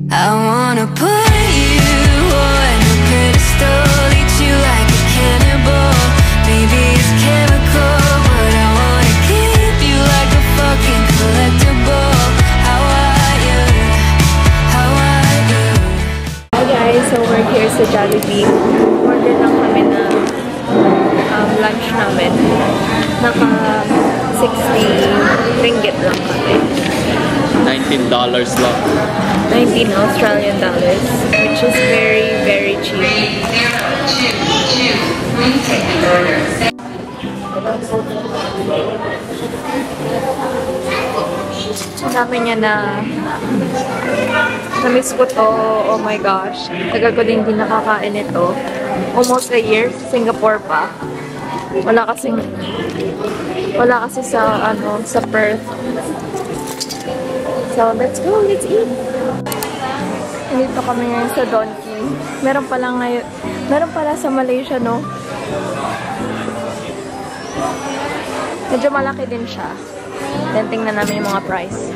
I wanna put you on a pedestal, eat you like a cannibal. Maybe it's chemical, but I wanna keep you like a fucking collectible. How are you? How are you? Hi guys, so we're here sa Jollibee. Order lang kami na lunch namin. Naka 60 ringgit lang kami. $19 lang. 19 Australian dollars, which is very, very cheap. Ang dami niya na na-miss ko to. Oh my gosh. Tagal ko din nakakain ito. Almost a year. Singapore pa. Wala kasi sa sa Perth. So, let's go. Let's eat. Dito kami ngayon sa Donkey. Meron pala sa Malaysia, no? Medyo malaki din siya. Then, tingnan namin yung mga price.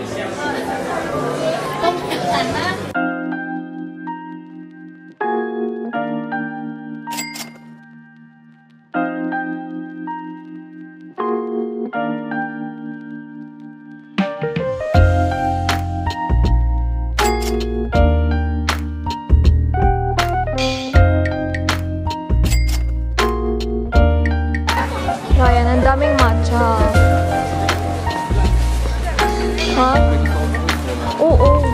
Ayan, ang daming matcha. Ha? Oo.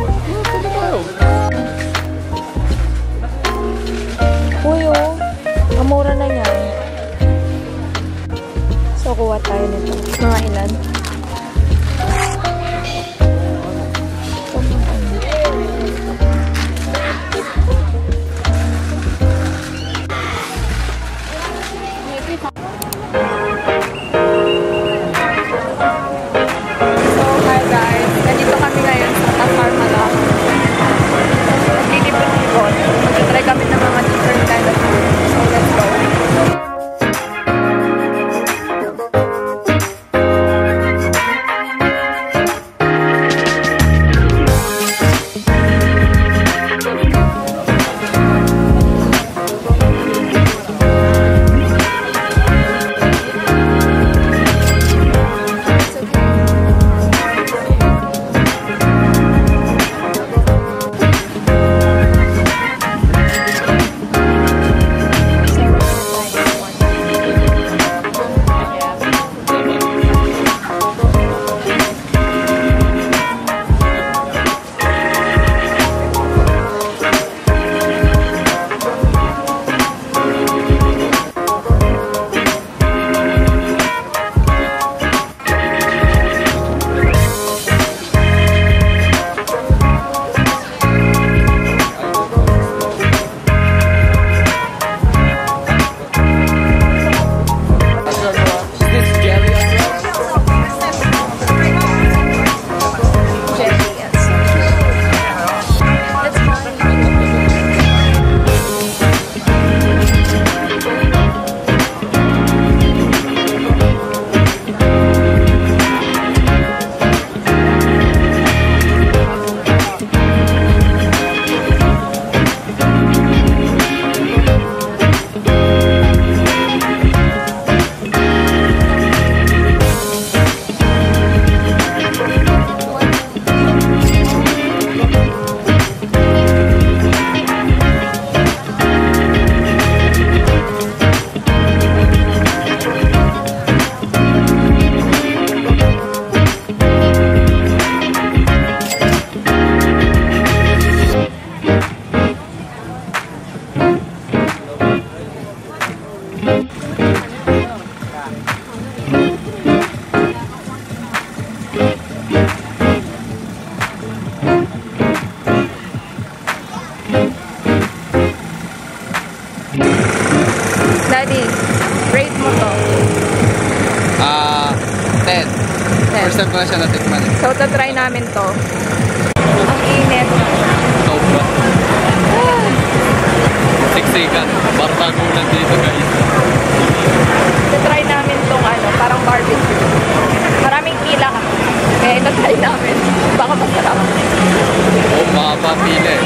pila eh.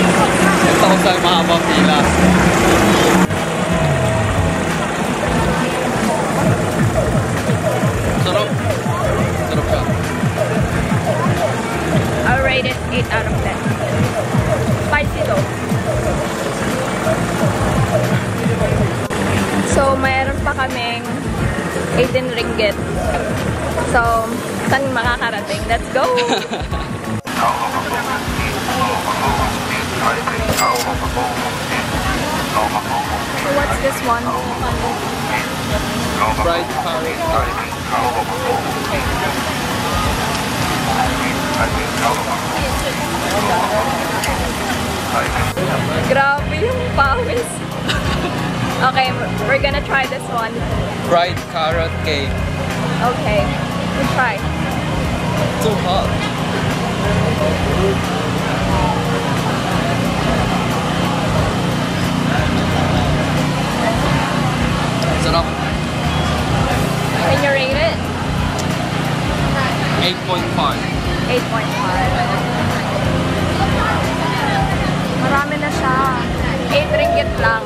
Ito kung saan mahabang pila. Sarap. Sarap ka. I'll rate it 8 out of 10. Spicy though. So, mayroon pa kaming 18 ringgit. So, saan makakarating? Let's go! So, what's this one? Fried carrot. Grabe yung pawis. Okay, we're gonna try this one. Fried carrot cake. Okay, we'll try. Too hot. Sarap. Can you rate it? 8.5. 8.5. Marami na siya. 8 ringgit lang.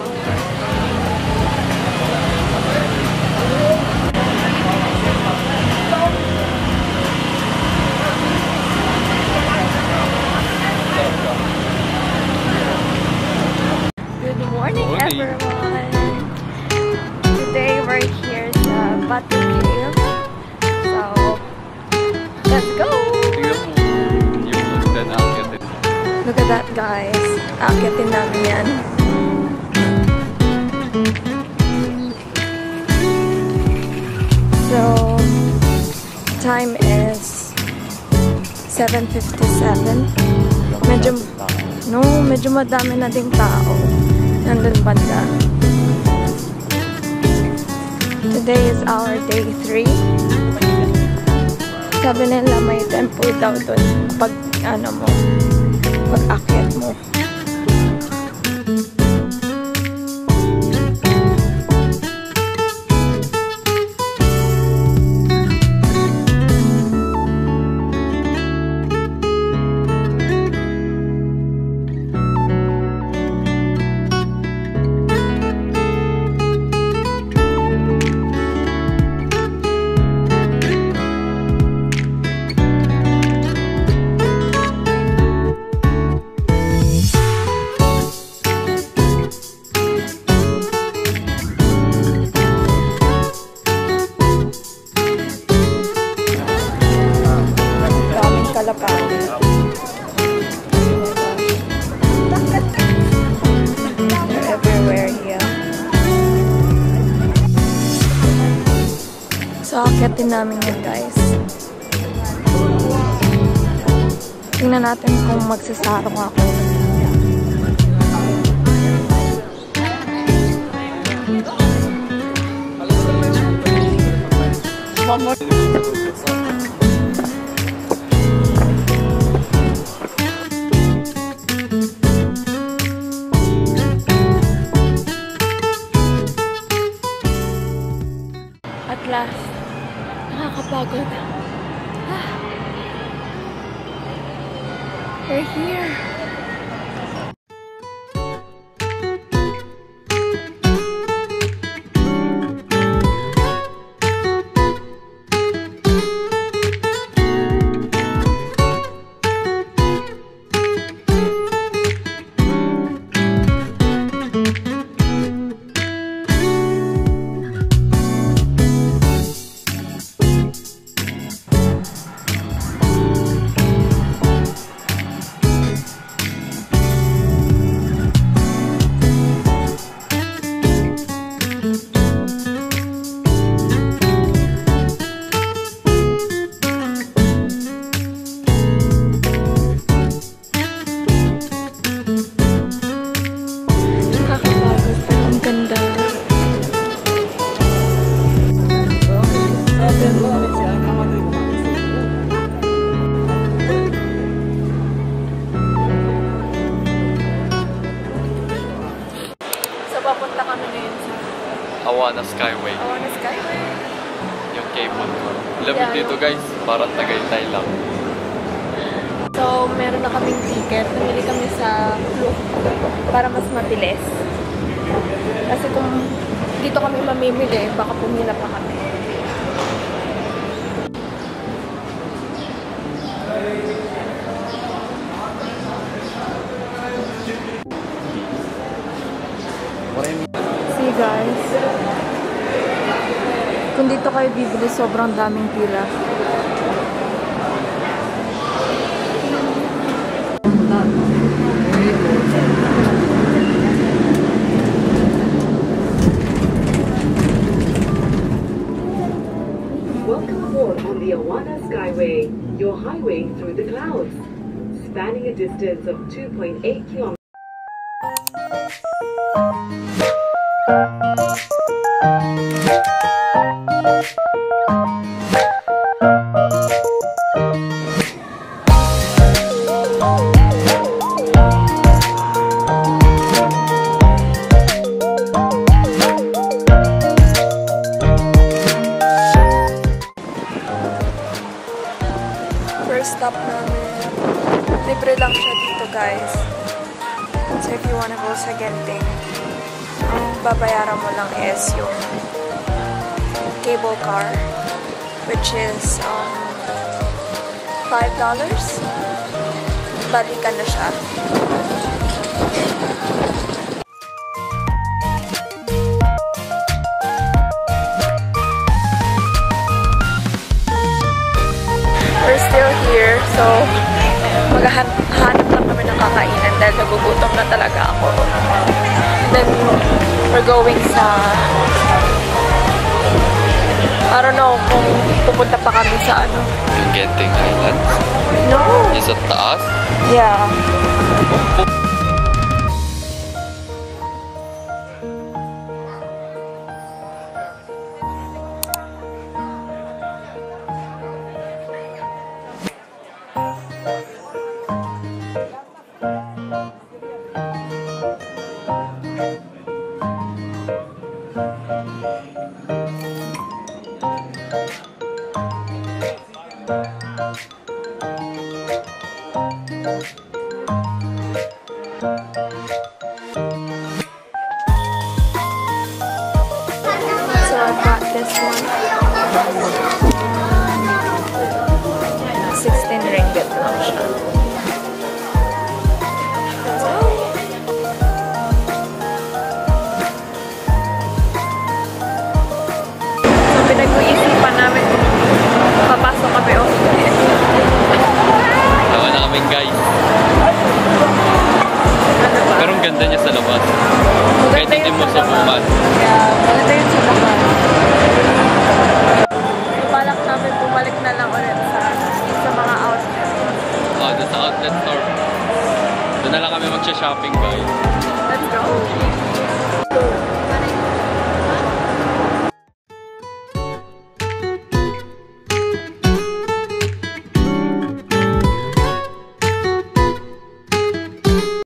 Good morning, everyone. Today we're here sa Batu Cave. So, let's go! Tingnan mo yung then aakitin. Look at that, guys. Aakitin namin yan. So, time is 7:57. Medyo madami na ding tao. Nandun banda. Today is our day 3. Sabi nila may temple daw dun pag pag-akyat mo. They're everywhere here. So, akyatin namin yun, guys. Tingnan natin kung magsasarong ako. At last, nakakapagod. We're here. Papunta kami ngayon sa Awana Skyway. Awana Skyway. Yung cable ko. Lamig dito guys, parang Tagaytay lang. So, meron na kaming ticket. Namili kami sa Klook para mas mabilis. Kasi kung dito kami mamimili, baka pumila pa kami. See guys, kung dito kayo bibili, sobrang daming pila. Welcome aboard on the Awana Skyway, your highway through the clouds. Spanning a distance of 2.8 kilometers. First stop namin. Libre lang siya dito, guys. So if you wanna go sa Genting, ang babayaran mo lang is yung cable car, which is $5. Balikan na siya. We're still here, so maghahanap lang kami ng kakainan dahil nagugutom na talaga ako. Then, we're going sa... I don't know kung pupunta pa kami sa ano. Yung Genting Island? No! Is it taas? Yeah. So I got this one. 16 ringgit lang siya. So pinag-iisipan namin kung papasok kami o hindi. Tawa na kami guys. Ano ba? Pero ang ganda niya sa labas. Kahit hindi mo sa buman. Yeah, maganda yun sa labas. Balak namin bumalik na lang ulit sa mga outlet. Oh, doon sa outlet store. Doon na lang kami magsha-shopping guys. Let's go!